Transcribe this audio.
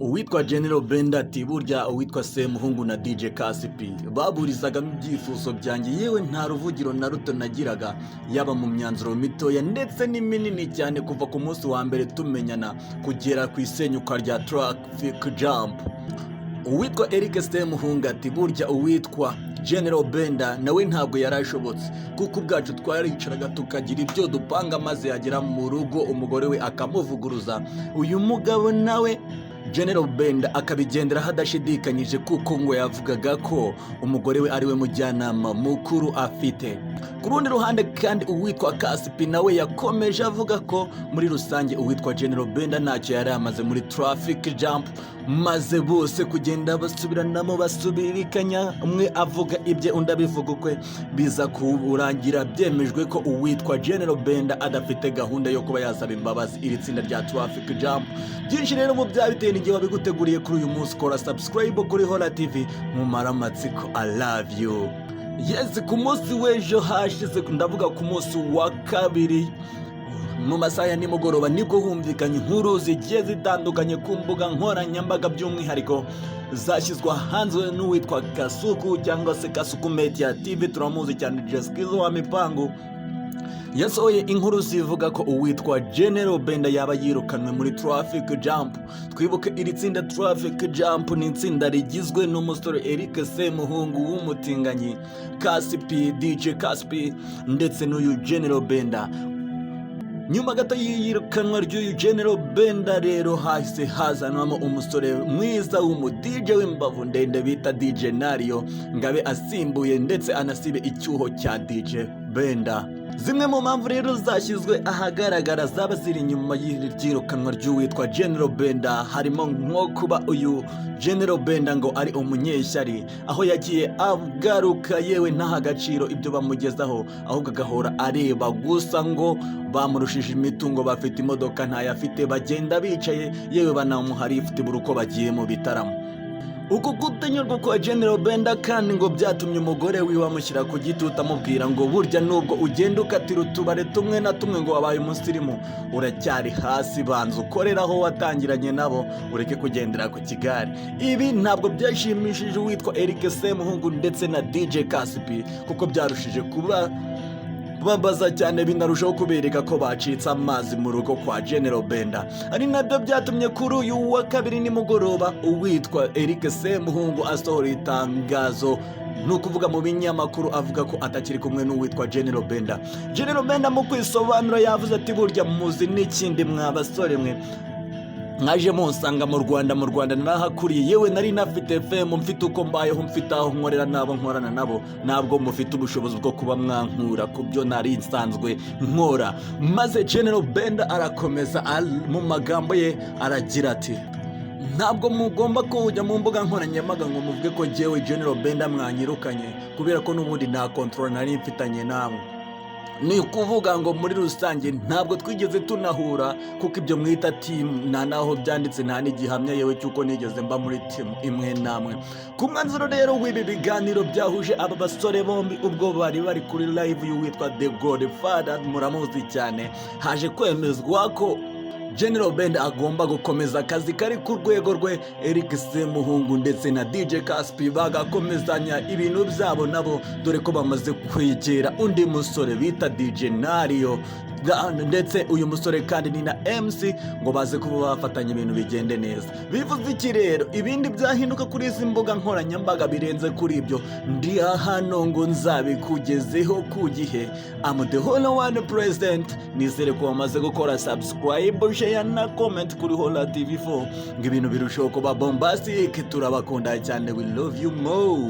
Uwitwa General Benda ati burya uwitwa Semuhungu na DJ Kasipi baburizagamo ibyifuzo byanjye, yewe nta ruvugiro na ruto nagiraga, yaba mu myanzuro mitoya ndetse n'iminini cyane, kuva ku munsi wa mbere tumenyana kugera ku isenyuka rya Traffic Jump. Uwitwa Eric Semuhungu ati burya uwitwa General Benda nawe ntabwo yarashobotse, kuko ubwacu twaricaraga tukagira ibyo dupanga, maze yagera mu rugo umugore we akamuvuguruza. Uyu mugabo nawe General Benda akabigendera hadashidikanyije, kuko ngo yavugaga ko umugore we ari we mujyanama mukuru afite. Ku rundi ruhande kandi uwitwa Kasipi nawe yakomeje avuga ko muri rusange uwitwa General Benda ntacyo yari amaze muri Traffic Jump, maze bose kugenda basubiranamo basubirikanya, umwe avuga ibye undi abivuga ukwe, biza kurangira byemejwe ko uwitwa General Benda adafite gahunda yo kuba yasaba imbabazi iri tsinda rya Traffic Jump. Byinshi rero mu byabiteye igihe wabiguteguriye kuri uyu munsi, kora subscribe kuri Hola TV mumara amatsiko. I love you. Yes, ku munsi w'ejo hashize, ndavuga ku munsi wa kabiri mu masaha ya nimugoroba, nibwo humvikanye inkuru zigiye zitandukanye ku mbuga nkoranyambaga, by'umwihariko zashyizwe hanze n'uwitwa Kasuku cyangwa se Kasuku Media TV, turamuzi cyane, Jeskizo wa Mipangu yasohoye inkuru zivuga ko uwitwa General Benda yaba yirukanwe muri Traffic Jump. Twibuke iri tsinda Traffic Jump ni itsinda rigizwe n'umusore Eric Semuhungu w'umutinganyi, Kasipi, DJ Kasipi ndetse n'uyu General Benda. Nyuma gato yirukanwa ry'uyu General Benda rero hahise hazanwamo umusore mwiza w'umu-DJ w'imbavu ndende bita DJ Nario, ngabe asimbuye ndetse anasibe icyuho cya DJ Benda. Zimwe mu mpamvu rero zashyizwe ahagaragara zaba ziri inyuma y'iyirukanwa ry'uwitwa General Benda, harimo nko kuba uyu General Benda ngo ari umunyeshyari, aho yagiye agaruka yewe ntaha agaciro ibyo bamugezaho, ahubwo agahora areba gusa ngo bamurushije imitungo, bafite imodoka ntayafite, bagenda bicaye yewe banamuha lift buri uko bagiye mu bitaramo. Uku gutinyurwa kwa General Benda kandi ngo byatumye umugore wiwe amushyira ku gitutu, amubwira ngo burya nubwo ugenda ukatira utubare tumwe na tumwe ngo wabaye umusirimu, uracyari hasi, banza ukorera aho watangiranye nabo, ureke kugendera ku kigare. Ibi ntabwo byashimishije uwitwa Eric Semuhungu ndetse na DJ Kasipi, kuko byarushije kuba babaza cyane, binarushaho kubereka ko bacitse amazi mu rugo kwa General Benda. Ari nabyo byatumye kuri uyu wa kabiri nimugoroba uwitwa Eric Semuhungu asohora itangazo, ni ukuvuga mu binyamakuru, avuga ko atakiri kumwe n'uwitwa General Benda. General Benda mu kwisobanura yavuze ati burya muzi n'ikindi mwa basore mwe, mwaje munsanga mu Rwanda narahakuriye, yewe nari nafite FM, mfite uko mbayeho, mfite aho nkorera n'abo nkorana nabo, ntabwo mufite ubushobozi bwo kuba mwankura ku byo nari nsanzwe nkora. Maze General Benda arakomeza mu magambo ye aragira ati ntabwo mugomba kujya mu mbuga nkoranyambaga ngo muvuge ko jyewe General Benda mwanyirukanye, kubera ko n'ubundi nta control nari mfitanye namwe. Ni ukuvuga ngo muri rusange ntabwo twigeze tunahura, kuko ibyo mwita team nta naho byanditse, nta n'igihamya yewe cyuko nigeze mba muri team imwe namwe. Ku mwanzuro rero w'ibi biganiro byahuje aba basore bombi, ubwo bari kuri live y'uwitwa The Godfather, muramuzi cyane, haje kwemezwa ko General Benda agomba gukomeza akazi kari ku rwego rwe, Eric Semuhungu ndetse na DJ Kasipi bagakomezanya ibintu byabo nabo, dore ko bamaze kwegera undi musore bita DJ Nario, ndetse uyu musore kandi ni na MC, ngo baze kuba bafatanya ibintu bigende neza. Bivuze iki rero? Ibindi byahinduka kuri izi mbuga nkoranyambaga birenze kuri ibyo, ndi hano ngo nzabikugezeho ku gihe. I'm the Hola One President. Nizere ko wamaze gukora subscribe, share na comment kuri Hola TV4 ngo ibintu birushaho kuba bombastic. Turabakunda cyane, we love you more.